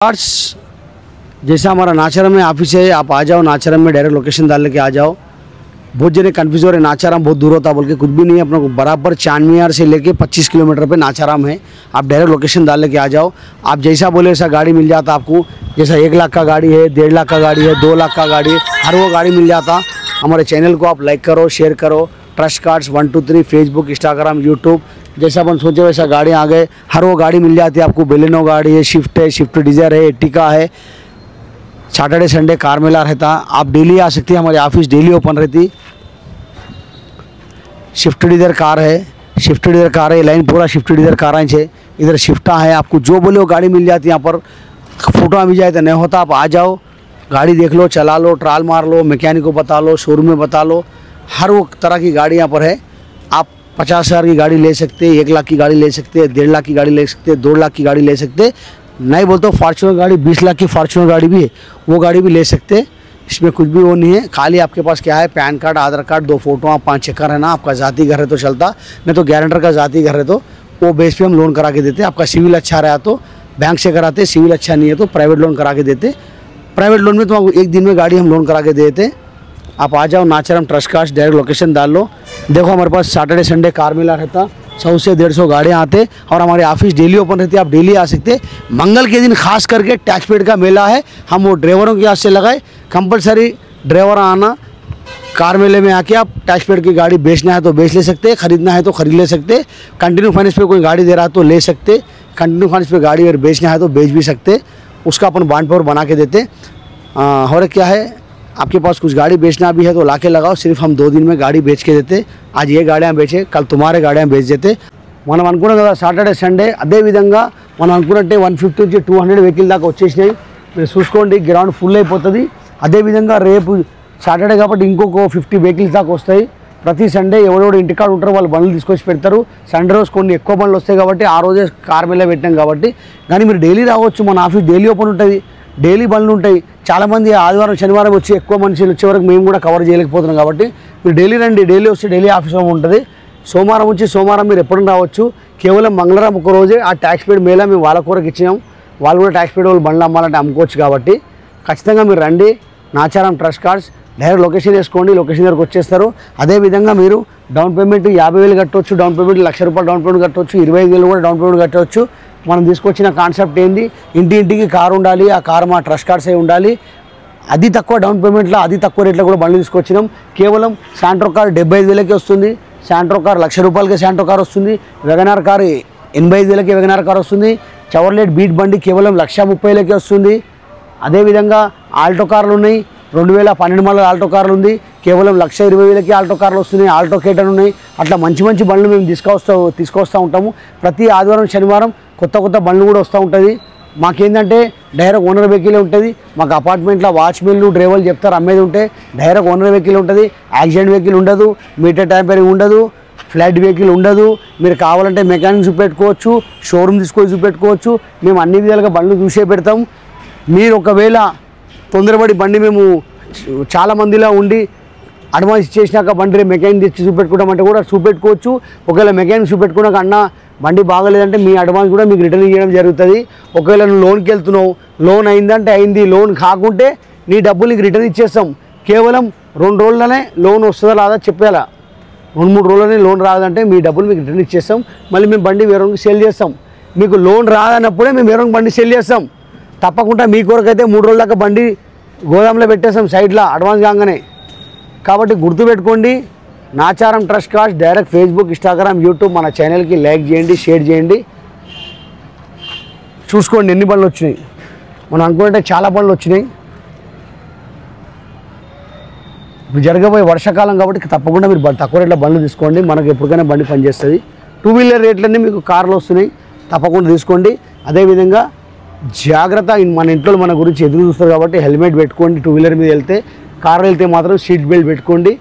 Cards जैसा हमारा नाचारम में ऑफिस है, आप आ जाओ नाचारम में, डायरेक्ट लोकेशन डाल लेके आ जाओ। बहुत जने कन्फ्यूज हो रहे, नाचाराम बहुत दूर होता बोल के, कुछ भी नहीं है, अपने को बराबर चांदमीनार से लेके 25 किलोमीटर पे नाचाराम है। आप डायरेक्ट लोकेशन डाल लेके आ जाओ। आप जैसा बोले वैसा गाड़ी मिल जाता आपको। जैसा 1 लाख का गाड़ी है, 1.5 लाख का गाड़ी है, 2 लाख का गाड़ी है, हर वो गाड़ी मिल जाता। हमारे चैनल को आप लाइक करो, शेयर करो। Trust cards 1 2 3 Facebook, Instagram, YouTube, जैसा अपन सोचे वैसा गाड़ी आ गए, हर वो गाड़ी मिल जाती है आपको। बेलेनो गाड़ी है, स्विफ्ट है, स्विफ्ट डिज़ायर है, एर्टिगा है। सैटरडे संडे कार मेला रहता, आप डेली आ सकती है, हमारी ऑफिस डेली ओपन रहती। स्विफ्ट डिज़ायर कार है, स्विफ्ट डिज़ायर कार है, लाइन पूरा स्विफ्ट डिज़ायर कार है। इधर स्विफ्टा है, आपको जो बोले वो गाड़ी मिल जाती है। यहाँ पर फोटो भी जाए तो नहीं होता, आप आ जाओ, गाड़ी देख लो, चला लो, ट्रायल मार लो, मैकेनिक को बता लो, शोरूम में बता लो। हर वो तरह की गाड़ी यहाँ पर है। आप 50,000 की गाड़ी ले सकते हैं, 1 लाख की गाड़ी ले सकते हैं, 1.5 लाख की गाड़ी ले सकते हैं, 2 लाख की गाड़ी ले सकते हैं। नहीं बोलते हो फॉर्च्यूनर गाड़ी, 20 लाख की फॉर्च्यूनर गाड़ी भी है, वो गाड़ी भी ले सकते हैं। इसमें कुछ भी वो नहीं है। खाली आपके पास क्या है, पैन कार्ड, आधार कार्ड, 2 फोटो, आप 5 चक्कर है ना। आपका ज़ाती घर है तो चलता, नहीं तो गारंटर का ज़ाती घर है तो वो बेस पे हम लोन करा के देते। आपका सिविल अच्छा रहा तो बैंक से कराते, सिविल अच्छा नहीं है तो प्राइवेट लोन करा के देते। प्राइवेट लोन में तो आपको 1 दिन में गाड़ी हम लोन करा के देते। आप आ जाओ Nacharam trust cards, direct location डाल लो। देखो हमारे पास सैटरडे संडे कार मेला रहता, 100 से 150 गाड़ियाँ आते और हमारी ऑफिस डेली ओपन रहती है। आप डेली आ सकते। मंगल के दिन खास करके टैक्स पेड का मेला है, हम वो ड्राइवरों के हाथ से लगाए। कंपलसरी ड्राइवर आना, कार मेले में आके आप टैक्स पेड की गाड़ी बेचना है तो बेच ले सकते, खरीदना है तो खरीद ले सकते। कंटिन्यू फाइनेंस पे कोई गाड़ी दे रहा है तो ले सकते, कंटिन्यू फाइनेंस पे गाड़ी अगर बेचना है तो बेच भी सकते। उसका अपन बॉन्ड पेपर बना के देते। और क्या है, आपके पास कुछ गाड़ी बेचना भी है तो लाके लगाओ, सिर्फ हम 2 दिन में गाड़ी बेच के देते। आज ये गाड़ियाँ बेचे, कल तुम्हारे गाड़ियाँ बेच देते। మనం అనుకున్నాం కదా సాటర్డే సండే, అదేవిధంగా మనం అనుకున్నట్టే 150 నుంచి 200 వెహికల్ దాకా వచ్చేసినాయి. మీరు చూసుకోండి, గ్రౌండ్ ఫుల్ అయిపోతుంది. అదేవిధంగా రేపు సాటర్డే కాబట్టి ఇంకొక 50 వెహికల్స్ దాకా వస్తాయి. ప్రతి సండే ఎవరెవరు ఇంటికాడ ఉంటారో వాళ్ళు బండ్లు తీసుకొచ్చి పెడతారు. సండే రోజు కొన్ని ఎక్కువ బండ్లు వస్తాయి కాబట్టి ఆ రోజే కార్ మెల్ల పెట్టాం కాబట్టి. కానీ మీరు డైలీ రావచ్చు, మన ఆఫీస్ డైలీ ఓపెన్ ఉంటుంది, డైలీ బండ్లు ఉంటాయి. చాలామంది ఆదివారం శనివారం వచ్చి ఎక్కువ మనుషులు వచ్చే వరకు మేము కూడా కవర్ చేయలేకపోతున్నాం కాబట్టి మీరు డైలీ రండి, డైలీ వస్తే డైలీ ఆఫీస్ ఉంటుంది. సోమవారం నుంచి సోమవారం మీరు ఎప్పుడైనా రావచ్చు. కేవలం మంగళవారం ఒక రోజే ఆ ట్యాక్స్ పేడ్ మేళ మేము వాళ్ళ కూరకు ఇచ్చినాం. వాళ్ళు కూడా ట్యాక్స్ పేడ్ వాళ్ళు బండ్లు అమ్మాలంటే అమ్ముకోవచ్చు కాబట్టి ఖచ్చితంగా మీరు రండి. Nacharam trust cards, direct location వేసుకోండి, లొకేషన్ దగ్గరకు వచ్చేస్తారు. అదేవిధంగా మీరు డౌన్ పేమెంట్ 50,000 కట్టవచ్చు, డౌన్ పేమెంట్ 1,00,000 రూపాయలు డౌన్ పేమెంట్ కట్టవచ్చు, 25,000 కూడా డౌన్ పేమెంట్ కట్టవచ్చు. మనం తీసుకొచ్చిన కాన్సెప్ట్ ఏంది, ఇంటింటికి కారు ఉండాలి, ఆ కారు మా ట్రస్ట్ కార్డ్స్ అయి ఉండాలి. అది తక్కువ డౌన్ పేమెంట్లో, అది తక్కువ రేట్లో కూడా బండ్లు తీసుకొచ్చినాం. కేవలం శాంట్రో కార్ 75,000కే వస్తుంది. శాంట్రో కార్ 1,00,000 రూపాయలకే శాంట్రో కార్ వస్తుంది. వెగనార్ కారు 85,000కే వెగనార్ కార్ వస్తుంది. చవర్లెట్ బీట్ బండి కేవలం 1,30,000కే వస్తుంది. అదేవిధంగా ఆల్టో కార్లు ఉన్నాయి, 2012 మోడల్ ఆల్టో కార్లు ఉంది, కేవలం 1,20,000కి ఆల్టో కార్లు వస్తున్నాయి. ఆల్టో కేటర్ ఉన్నాయి. అట్లా మంచి మంచి బండ్లు మేము తీసుకొస్తూ ఉంటాము. ప్రతి ఆదివారం శనివారం కొత్త కొత్త బండ్లు కూడా వస్తూ ఉంటుంది. మాకేంటంటే డైరెక్ట్ ఓనర్ వెహికల్ ఉంటుంది. మాకు అపార్ట్మెంట్లో వాచ్మెన్లు డ్రైవర్లు చెప్తారు అమ్మేది ఉంటే డైరెక్ట్ ఓనర్ వెహికల్ ఉంటుంది. యాక్సిడెంట్ వెహికల్ ఉండదు, మీటర్ ట్యాంపరింగ్ ఉండదు, ఫ్లడ్ వెహికల్ ఉండదు. మీరు కావాలంటే మెకానిక్ చూపెట్టుకోవచ్చు, షోరూమ్ తీసుకొని చూపెట్టుకోవచ్చు. మేము అన్ని విధాలుగా బండ్లు చూసే పెడతాం. మీరు ఒకవేళ తొందరపడి బండి మేము చాలా మందిలో ఉండి అడ్వాన్స్ ఇచ్చేసినాక బండి మెకానిక్ తెచ్చి చూపెట్టుకుంటామంటే కూడా చూపెట్టుకోవచ్చు. ఒకవేళ మెకానిక్ చూపెట్టుకున్నాక అన్న బండి బాగలేదంటే మీ అడ్వాన్స్ కూడా మీకు రిటర్న్ చేయడం జరుగుతుంది. ఒకవేళ నువ్వు లోన్కి వెళ్తున్నావు, లోన్ అయిందంటే అయింది, లోన్ కాకుంటే నీ డబ్బులు నీకు రిటర్న్ ఇచ్చేస్తాం. కేవలం 2 రోజులనే లోన్ వస్తుందా రాదా చెప్పేలా, 2-3 రోజులనే లోన్ రాదంటే మీ డబ్బులు మీకు రిటర్న్ ఇచ్చేస్తాం. మళ్ళీ మేము బండి వేరేకి సేల్ చేస్తాం. మీకు లోన్ రాదన్నప్పుడే మేము వేరే బండి సేల్ చేస్తాం. తప్పకుండా మీ కొరకైతే 3 రోజుల దాకా బండి గోదాంలో పెట్టేస్తాం సైడ్లో అడ్వాన్స్ కాగానే. కాబట్టి గుర్తుపెట్టుకోండి, Nacharam trust cards, direct Facebook, Instagram, YouTube మన ఛానల్కి లైక్ చేయండి, షేర్ చేయండి. చూసుకోండి ఎన్ని బండ్లు వచ్చినాయి. మనం అనుకుంటే చాలా బండ్లు వచ్చినాయి. ఇప్పుడు జరగబోయే వర్షాకాలం కాబట్టి తప్పకుండా మీరు తక్కువ రేట్లో బండ్లు తీసుకోండి. మనకు ఎప్పటికైనా బండి పనిచేస్తుంది. 2 వీలర్ రేట్లన్నీ మీకు కార్లు వస్తున్నాయి, తప్పకుండా తీసుకోండి. అదేవిధంగా జాగ్రత్త, మన ఇంట్లో మన గురించి ఎదురు చూస్తారు కాబట్టి హెల్మెట్ పెట్టుకోండి. 2 వీలర్ మీద వెళ్తే, కారు వెళ్తే మాత్రం సీట్ బెల్ట్ పెట్టుకోండి.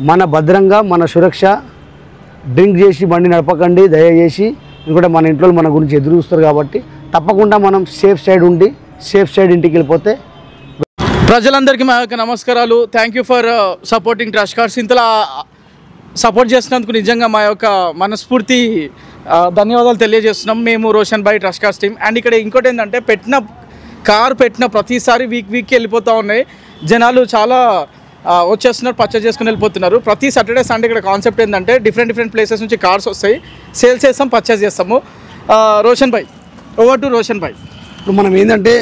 మన భద్రంగా, మన సురక్ష. డ్రింక్ చేసి బండి నడపకండి దయచేసి. ఎందుకంటే మన ఇంట్లో మన గురించి ఎదురు చూస్తారు కాబట్టి తప్పకుండా మనం సేఫ్ సైడ్ ఉండి సేఫ్ సైడ్ ఇంటికి వెళ్ళిపోతే. ప్రజలందరికీ మా యొక్క నమస్కారాలు. Thank you for supporting trust cards. ఇంతలా సపోర్ట్ చేసినందుకు నిజంగా మా యొక్క మనస్ఫూర్తి ధన్యవాదాలు తెలియజేస్తున్నాం మేము రోషన్ భాయ్ ట్రస్ట్ కార్డ్స్ టీమ్. అండ్ ఇక్కడ ఇంకోటి ఏంటంటే పెట్టిన కార్ పెట్టిన ప్రతిసారి వీక్కి వెళ్ళిపోతూ ఉన్నాయి. జనాలు చాలా వచ్చేస్తున్నారు, పర్చేజ్ చేసుకుని వెళ్ళిపోతున్నారు. ప్రతి సాటర్డే సండే ఇక్కడ కాన్సెప్ట్ ఏంటంటే డిఫరెంట్ ప్లేసెస్ నుంచి కార్స్ వస్తాయి, సేల్స్ చేస్తాం, పర్చేజ్ చేస్తాము. రోషన్ భాయ్, ఓవర్ టు రోషన్ భాయ్. ఇప్పుడు మనం ఏంటంటే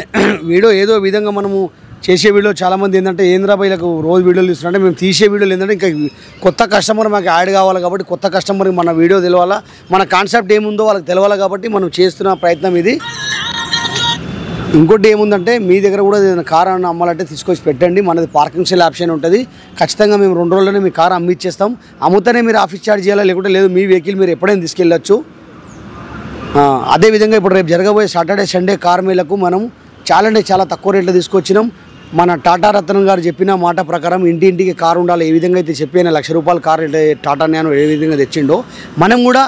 వీడియో ఏదో విధంగా మనము చేసే వీడియో చాలామంది ఏంటంటే ఏంద్రాబాయిలకు రోజు వీడియోలు ఇస్తున్నారంటే మేము తీసే వీడియోలు ఏంటంటే ఇంకా కొత్త కస్టమర్ మాకు యాడ్ కావాలి కాబట్టి కొత్త కస్టమర్కి మన వీడియో తెలవాలా, మన కాన్సెప్ట్ ఏముందో వాళ్ళకి తెలవాలి కాబట్టి మనం చేస్తున్న ప్రయత్నం ఇది. ఇంకోటి ఏముందంటే మీ దగ్గర కూడా ఏదైనా కార్ అని అమ్మాలంటే తీసుకొచ్చి పెట్టండి, మనది పార్కింగ్ సెల్ ఆప్షన్ ఉంటుంది. ఖచ్చితంగా మేము 2 రోజుల్లోనే మీ కార్ అమ్మిచ్చేస్తాం. అమ్ముతూనే మీరు ఆఫీస్ ఛార్జ్ చేయాలా, లేకుంటే లేదు మీ వెహికల్ మీరు ఎప్పుడైనా తీసుకెళ్ళచ్చు. అదేవిధంగా ఇప్పుడు రేపు జరగబోయే సాటర్డే సండే కార్ మేళకు మనం చాలా అంటే చాలా తక్కువ రేట్లో తీసుకొచ్చినాం. మన టాటా రత్నం గారు చెప్పిన మాట ప్రకారం ఇంటింటికి కారు ఉండాలి. ఏ విధంగా అయితే చెప్పిన ₹1,00,000 కార్ టాటా న్యానో ఏ విధంగా తెచ్చిండో మనం కూడా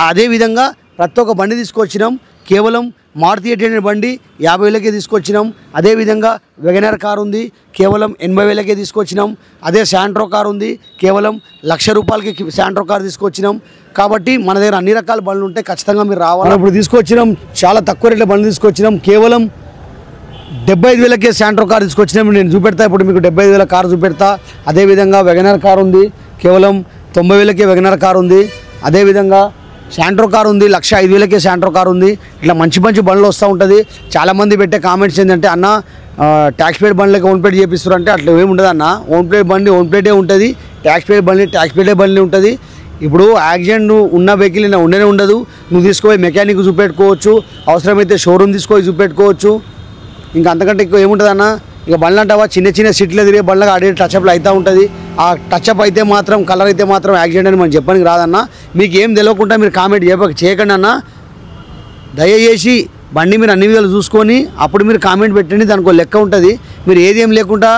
అదే విధంగా ప్రతి ఒక్క బండి తీసుకొచ్చినాం. కేవలం మారుతి 800 బండి 50,000కే తీసుకొచ్చినాం. అదేవిధంగా వెగనర్ కార్ ఉంది, కేవలం 80,000కే తీసుకొచ్చినాం. అదే శాంట్రో కార్ ఉంది, కేవలం ₹1,00,000కి శాంట్రో కార్ తీసుకొచ్చినాం. కాబట్టి మన దగ్గర అన్ని రకాల బండ్లు ఉంటాయి, ఖచ్చితంగా మీరు రావాలి. ఇప్పుడు తీసుకొచ్చినాం, చాలా తక్కువ రేట్ల బండ్లు తీసుకొచ్చినాం. కేవలం 75,000కే శాంట్రో కార్ తీసుకొచ్చినాం. నేను చూపెడతా, ఇప్పుడు మీకు 75,000 కార్ చూపెడతా. అదేవిధంగా వెగనర్ కార్ ఉంది, కేవలం 90,000కే వెగనర్ కార్ ఉంది. అదేవిధంగా శాంట్రో కార్ ఉంది, 1,05,000కే శాంట్రో కార్ ఉంది. ఇట్లా మంచి బండ్లు వస్తూ ఉంటుంది. చాలామంది పెట్టే కామెంట్స్ ఏంటంటే అన్న ట్యాక్స్ పేడ్ బండ్లకి ఓన్ ప్లేట్ చేపిస్తారు అంటే అట్లా ఏమి ఉండదు అన్న. ఓన్ ప్లేట్ బండి ఓన్ ప్లేటే ఉంటుంది, ట్యాక్స్ పేడ్ బండి ట్యాక్స్ పేడే బండి ఉంటుంది. ఇప్పుడు యాక్సిడెంట్ ఉన్న వెహికల్ ఉండనే ఉండదు. నువ్వు తీసుకుపోయి మెకానిక్ చూపెట్టుకోవచ్చు, అవసరమైతే షోరూమ్ తీసుకొని చూపెట్టుకోవచ్చు. ఇంకా అంతకంటే ఎక్కువ ఏముంటుంది అన్న. ఇక బండ్లు అంటావా చిన్న సీట్లు తిరిగే బండ్లకు ఆడే టచ్అప్లు అవుతూ ఉంటుంది. ఆ టచ్అప్ అయితే మాత్రం కలర్ అయితే మాత్రం యాక్సిడెంట్ అని మనం చెప్పడానికి రాదన్న. మీకు ఏం తెలియకుండా మీరు కామెంట్ చేయకండి అన్న. దయచేసి బండి మీరు అన్ని విధాలు చూసుకొని అప్పుడు మీరు కామెంట్ పెట్టండి, దానికి ఒక లెక్క ఉంటుంది. మీరు ఏదేం లేకుండా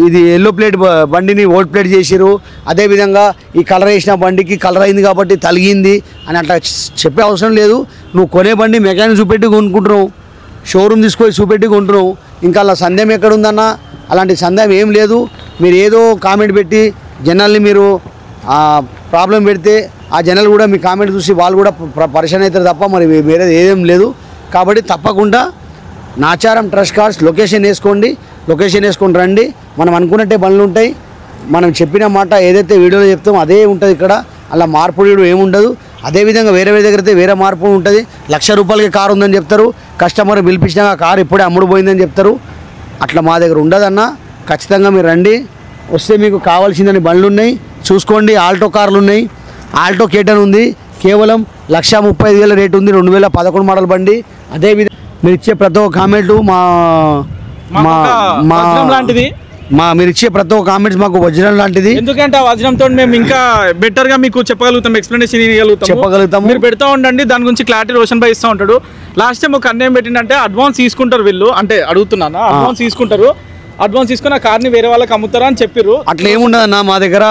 ఇది ఎల్లో ప్లేట్ బండిని ఓల్డ్ ప్లేట్ చేసిరు, అదేవిధంగా ఈ కలర్ వేసిన బండికి కలర్ అయింది కాబట్టి తలిగింది అని అట్లా చెప్పే అవసరం లేదు. నువ్వు కొనే బండి మెకానిక్ చూపెట్టి కొనుక్కుంటున్నావు, షోరూమ్ తీసుకొని చూపెట్టి కొంటున్నావు. ఇంకా అలా సందేహం ఎక్కడుందన్న? అలాంటి సందేహం ఏం లేదు. మీరు ఏదో కామెంట్ పెట్టి జనాల్ని మీరు ప్రాబ్లం పెడితే ఆ జనాలు కూడా మీ కామెంట్ చూసి వాళ్ళు కూడా పరిశాన్ అవుతారు తప్ప మరి వేరేది ఏదేం లేదు. కాబట్టి తప్పకుండా నాచారం ట్రస్ట్ కార్స్ లొకేషన్ వేసుకొని రండి. మనం అనుకున్నట్టే బండ్లు ఉంటాయి. మనం చెప్పిన మాట ఏదైతే వీడియోలో చెప్తామో అదే ఉంటుంది ఇక్కడ. అలా మార్పు ఏముండదు. అదేవిధంగా వేరే దగ్గర అయితే వేరే మార్పు ఉంటుంది. ₹1,00,000కి కారు ఉందని చెప్తారు, కస్టమర్ పిలిపించినాక కారు ఇప్పుడే అమ్ముడు పోయిందని చెప్తారు. అట్లా మా దగ్గర ఉండదన్న. ఖచ్చితంగా మీరు రండి, వస్తే మీకు కావాల్సిందని బండ్లు ఉన్నాయి చూసుకోండి. ఆల్టో కార్లు ఉన్నాయి, ఆల్టో కేటన్ ఉంది, కేవలం 1,35,000 రేటు ఉంది, 2011 మోడల్ బండి. అదేవిధంగా మీరు ఇచ్చే ప్రతి ఒక్క కామెంటు లాంటిది మీరు ఇచ్చే ప్రతి ఒక్క కామెంట్స్ మాకు వజ్రం లాంటిది. ఎందుకంటే ఆ వజ్రంతో మేము ఇంకా బెటర్ గా మీకు చెప్పగలుగుతాం, ఎక్స్ప్లెనేషన్ చెప్పగలుగుతాం. మీరు పెడతా ఉండండి, దాని గురించి క్లారిటీ రోషన్ భాయ్ ఇస్తూ ఉంటాడు. లాస్ట్ టైం ఒక అన్యాయం పెట్టిందంటే అడ్వాన్స్ తీసుకుంటారు వీళ్ళు, అంటే అడుగుతున్నాను అడ్వాన్స్ తీసుకుని ఆ కార్ని వేరే వాళ్ళకి అమ్ముతారా అని చెప్పారు. అట్లా ఏముండదన్న, మా దగ్గర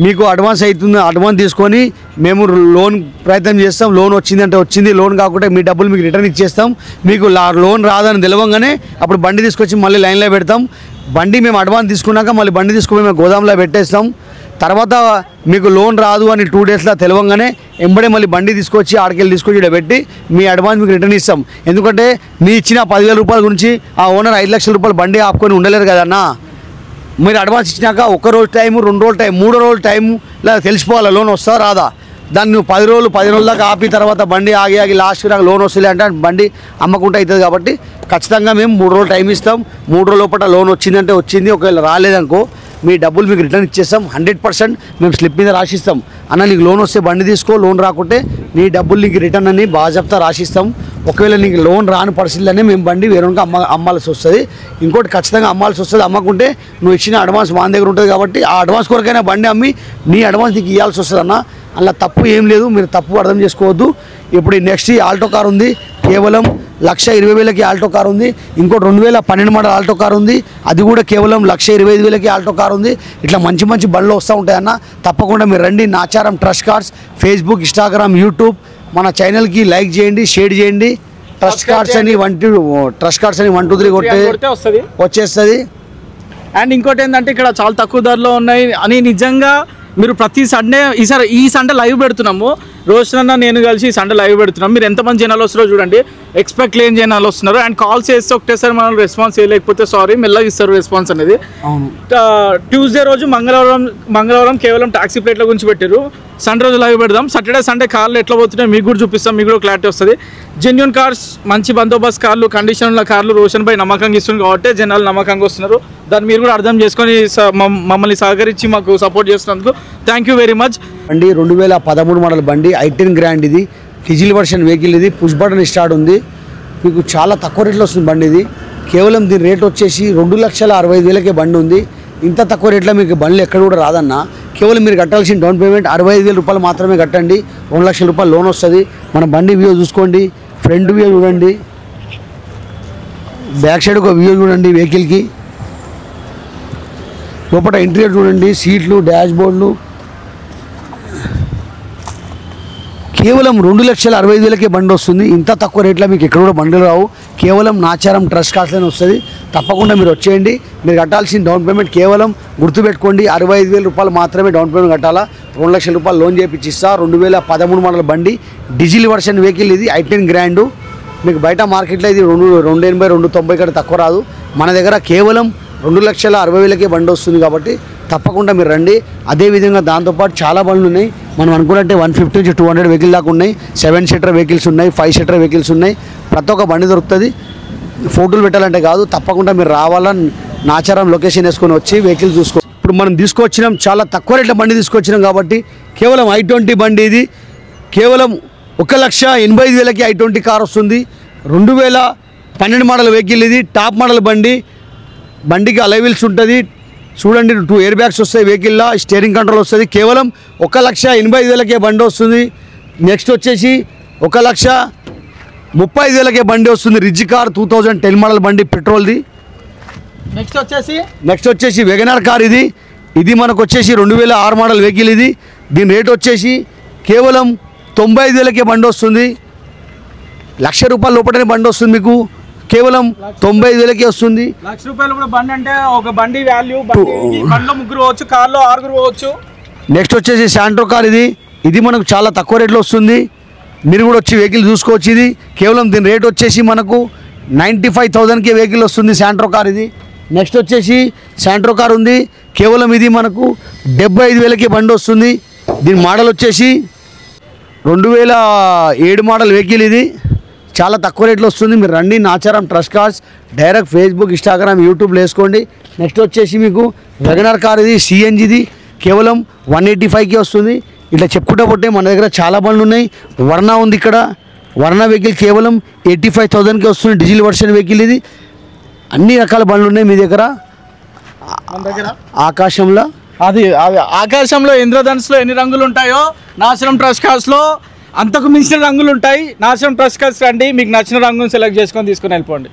మీకు అడ్వాన్స్ అవుతుంది, అడ్వాన్స్ తీసుకొని మేము లోన్ ప్రయత్నం చేస్తాం. లోన్ వచ్చిందంటే వచ్చింది, లోన్ కాకుండా మీ డబ్బులు మీకు రిటర్న్ ఇచ్చేస్తాం. మీకు లోన్ రాదని తెలవంగానే అప్పుడు బండి తీసుకొచ్చి మళ్ళీ లైన్లో పెడతాం. బండి మేము అడ్వాన్స్ తీసుకున్నాక మళ్ళీ బండి తీసుకుని మేము గోదాంలో పెట్టేస్తాం. తర్వాత మీకు లోన్ రాదు అని 2 డేస్లో తెలవంగానే ఎంబడే మళ్ళీ బండి తీసుకొచ్చి ఆడికెళ్ళి తీసుకొచ్చి ఇక్కడ పెట్టి మీ అడ్వాన్స్ మీకు రిటర్న్ ఇస్తాం. ఎందుకంటే మీ ఇచ్చిన ₹10,000 గురించి ఆ ఓనర్ ₹5,00,000 బండి ఆపుకొని ఉండలేరు కదన్నా. మీరు అడ్వాన్స్ ఇచ్చినాక 1 రోజు టైము, 2 రోజులు టైం, 3 రోజులు టైం ఇలా తెలిసిపోవాలి లోన్ వస్తా రాదా. దాన్ని నువ్వు 10 రోజుల దాకా ఆపి తర్వాత బండి ఆగి లాస్ట్కి నాకు లోన్ వస్తుంది అంటే బండి అమ్మకుంటే అవుతుంది. కాబట్టి ఖచ్చితంగా మేము 3 రోజులు టైం ఇస్తాం. 3 రోజుల లోపల లోన్ వచ్చిందంటే వచ్చింది, ఒకవేళ రాలేదనుకో మీ డబ్బులు మీకు రిటర్న్ ఇచ్చేస్తాం. 100% మేము స్లిప్ మీద రాసిస్తాం. అన్న నీకు లోన్ వస్తే బండి తీసుకో, లోన్ రాకుంటే నీ డబ్బులు నీకు రిటర్న్ అని బాజాప్తా రాసిస్తాం. ఒకవేళ నీకు లోన్ రాని పరిస్థితుల్లోనే మేము బండి వేరొక అమ్మాల్సి వస్తుంది. ఇంకోటి ఖచ్చితంగా అమ్మాల్సి వస్తుంది. అమ్మకుంటే నువ్వు ఇచ్చిన అడ్వాన్స్ మన దగ్గర ఉంటుంది కాబట్టి ఆ అడ్వాన్స్ కొరకైనా బండి అమ్మి నీ అడ్వాన్స్ నీకు ఇవ్వాల్సి వస్తుంది అన్న. అలా తప్పు ఏం లేదు, మీరు తప్పు అర్థం చేసుకోవద్దు. ఇప్పుడు నెక్స్ట్ ఈ ఆల్టో కార్ ఉంది, కేవలం 1,20,000కి ఆల్టో కార్ ఉంది. ఇంకోటి 2012 మోడల్ ఆల్టో కార్ ఉంది, అది కూడా కేవలం 1,25,000కి ఆల్టో కార్ ఉంది. ఇట్లా మంచి బండ్లు వస్తూ ఉంటాయన్న. తప్పకుండా మీరు రండి. Nacharam trust cars Facebook, Instagram, YouTube మన ఛానల్కి లైక్ చేయండి, షేర్ చేయండి. ట్రస్ట్ కార్డ్స్ అని 1 2 3 కొట్టే వచ్చేస్తుంది. అండ్ ఇంకోటి ఏంటంటే ఇక్కడ చాలా తక్కువ ధరలో ఉన్నాయి అని నిజంగా మీరు ప్రతి సండే ఈ సండే లైవ్ పెడుతున్నాము, రోషన్ అన్న నేను కలిసి ఈ సండే లైవ్ పెడుతున్నాం. మీరు ఎంతమంది జనాలు వస్తారో చూడండి, ఎక్స్పెక్ట్ లేని జనాలు వస్తున్నారు. అండ్ కాల్ చేస్తే ఒకటేసారి మనం రెస్పాన్స్ చేయలేకపోతే సారీ, మెల్లగా ఇస్తారు రెస్పాన్స్ అనేది. ట్యూస్డే రోజు మంగళవారం కేవలం టాక్సీ ప్లేట్ల గురించి పెట్టారు. సండే రోజు లైవ్ పెడదాం. సాటర్డే సండే కార్లు ఎట్లా పోతున్నాయి మీకు కూడా చూపిస్తాం, మీకు కూడా క్లారిటీ వస్తుంది. జెన్యూన్ కార్స్, మంచి బందోబస్తు కార్లు, కండిషన్ ఉన్న కార్లు రోషన్ భాయ్ నమ్మకంగా ఇస్తుంది కాబట్టి జనాలు నమ్మకంగా వస్తున్నారు. దాన్ని మీరు కూడా అర్థం చేసుకొని మమ్మల్ని సహకరించి మాకు సపోర్ట్ చేస్తున్నందుకు థ్యాంక్ యూ వెరీ మచ్. బండి 2013 మోడల్ బండి, i10 గ్రాండ్, ఇది డీజిల్ వర్షన్ వెహికల్, ఇది పుష్ బటన్ స్టార్ట్ ఉంది. మీకు చాలా తక్కువ రేట్లో వస్తుంది బండి ఇది. కేవలం దీని రేట్ వచ్చేసి 2,65,000కే బండి ఉంది. ఇంత తక్కువ రేట్లో మీకు బండ్లు ఎక్కడ కూడా రాదన్న. కేవలం మీరు కట్టాల్సిన డౌన్ పేమెంట్ 65,000 రూపాయలు మాత్రమే కట్టండి, 2 లక్షల రూపాయలు లోన్ వస్తుంది. మన బండి వ్యూ చూసుకోండి, ఫ్రంట్ వ్యూ చూడండి, బ్యాక్ సైడ్ ఒక వ్యూ చూడండి వెహికల్కి, లోపల ఇంటీరియర్ చూడండి, సీట్లు, డాష్ బోర్డులు. కేవలం 2,65,000కే బండి వస్తుంది. ఇంత తక్కువ రేట్లో మీకు ఎక్కడ కూడా బండ్లు రావు. కేవలం నాచారం ట్రస్ట్ కార్స్లోనే వస్తుంది. తప్పకుండా మీరు వచ్చేయండి. మీరు కట్టాల్సిన డౌన్ పేమెంట్ కేవలం గుర్తుపెట్టుకోండి 65,000 రూపాయలు మాత్రమే డౌన్ పేమెంట్ కట్టాలా. 2 లక్షల రూపాయలు లోన్ చేయించి ఇస్తా. 2013 మోడల్ బండి, డీజిల్ వర్షన్ వెహికల్, ఇది i10 గ్రాండ్. మీకు బయట మార్కెట్లో ఇది 280, 290 కంటే తక్కువ రాదు. మన దగ్గర కేవలం 2,60,000కే బండి వస్తుంది కాబట్టి తప్పకుండా మీరు రండి. అదేవిధంగా దాంతోపాటు చాలా బండ్లు ఉన్నాయి. మనం అనుకున్నట్టే 150 నుంచి 200 వెహికల్ దాకా ఉన్నాయి. 7 సీటర్ వెహికల్స్ ఉన్నాయి, 5 సీటర్ వెహికల్స్ ఉన్నాయి. ప్రతి ఒక్క బండి దొరుకుతుంది. ఫోటోలు పెట్టాలంటే కాదు, తప్పకుండా మీరు రావాలని నాచారం లొకేషన్ వేసుకొని వచ్చి వెహికల్ చూసుకో. ఇప్పుడు మనం తీసుకొచ్చినాం, చాలా తక్కువ రేట్ల బండి తీసుకొచ్చినాం కాబట్టి కేవలం i20 బండి, ఇది కేవలం 1,85,000కి i20 కార్ వస్తుంది. 2012 మోడల్ వెహికల్, ఇది టాప్ మోడల్ బండి. బండికి అలై వీల్స్ ఉంటుంది చూడండి, 2 ఎయిర్ బ్యాగ్స్ వస్తాయి వెహికల్లో, స్టీరింగ్ కంట్రోల్ వస్తుంది. కేవలం 1,85,000కే బండి వస్తుంది. నెక్స్ట్ వచ్చేసి 1,35,000కే బండి వస్తుంది. రిజ్ కార్ 2010 మోడల్ బండి, పెట్రోల్ది. నెక్స్ట్ వచ్చేసి వెగనర్ కార్, ఇది మనకు వచ్చేసి 2006 మోడల్ వెహికల్. ఇది దీని రేట్ వచ్చేసి కేవలం 95,000కే బండి వస్తుంది. 1,00,000 రూపాయల లోపలనే బండి వస్తుంది. మీకు కేవలం 95,000కే వస్తుంది. 1,00,000 రూపాయలు కూడా బండి అంటే ఒక బండి వాల్యూ, బండిలో 3 పోవచ్చు, కార్లో 6 పోవచ్చు. నెక్స్ట్ వచ్చేసి శాంట్రో కార్, ఇది మనకు చాలా తక్కువ రేట్లో వస్తుంది. మీరు కూడా వచ్చి వెహికల్ చూసుకోవచ్చు. ఇది కేవలం దీని రేట్ వచ్చేసి మనకు 95,000కే వెహికల్ వస్తుంది శాంట్రో కార్. ఇది నెక్స్ట్ వచ్చేసి శాంట్రో కార్ ఉంది, కేవలం ఇది మనకు 75,000కే బండి వస్తుంది. దీని మోడల్ వచ్చేసి 2007 మోడల్ వెహికల్. ఇది చాలా తక్కువ రేట్లో వస్తుంది. మీరు రండి, Nacharam trust cars, direct Facebook, Instagram, యూట్యూబ్లో వేసుకోండి. నెక్స్ట్ వచ్చేసి మీకు వెగనర్ కార్, ఇది సిఎన్జిది, కేవలం 185కే వస్తుంది. ఇట్లా చెప్పుకుంటూ పోతే మన దగ్గర చాలా బండ్లు ఉన్నాయి. వర్ణ ఉంది ఇక్కడ, వర్ణ వెహికల్ కేవలం 85,000కే వస్తుంది. డీజిల్ వర్షన్ వెహికల్, ఇది అన్ని రకాల బండ్లు ఉన్నాయి మీ దగ్గర. ఆకాశంలో ఇంద్రధనుస్సులో ఎన్ని రంగులు ఉంటాయో నాశనం ట్రస్ట్ కార్స్లో అంతకు మించిన రంగులు ఉంటాయి. నాశనం ట్రస్ట్ కార్స్ రండి, మీకు నచ్చిన రంగును సెలెక్ట్ చేసుకొని తీసుకొని వెళ్ళిపోండి.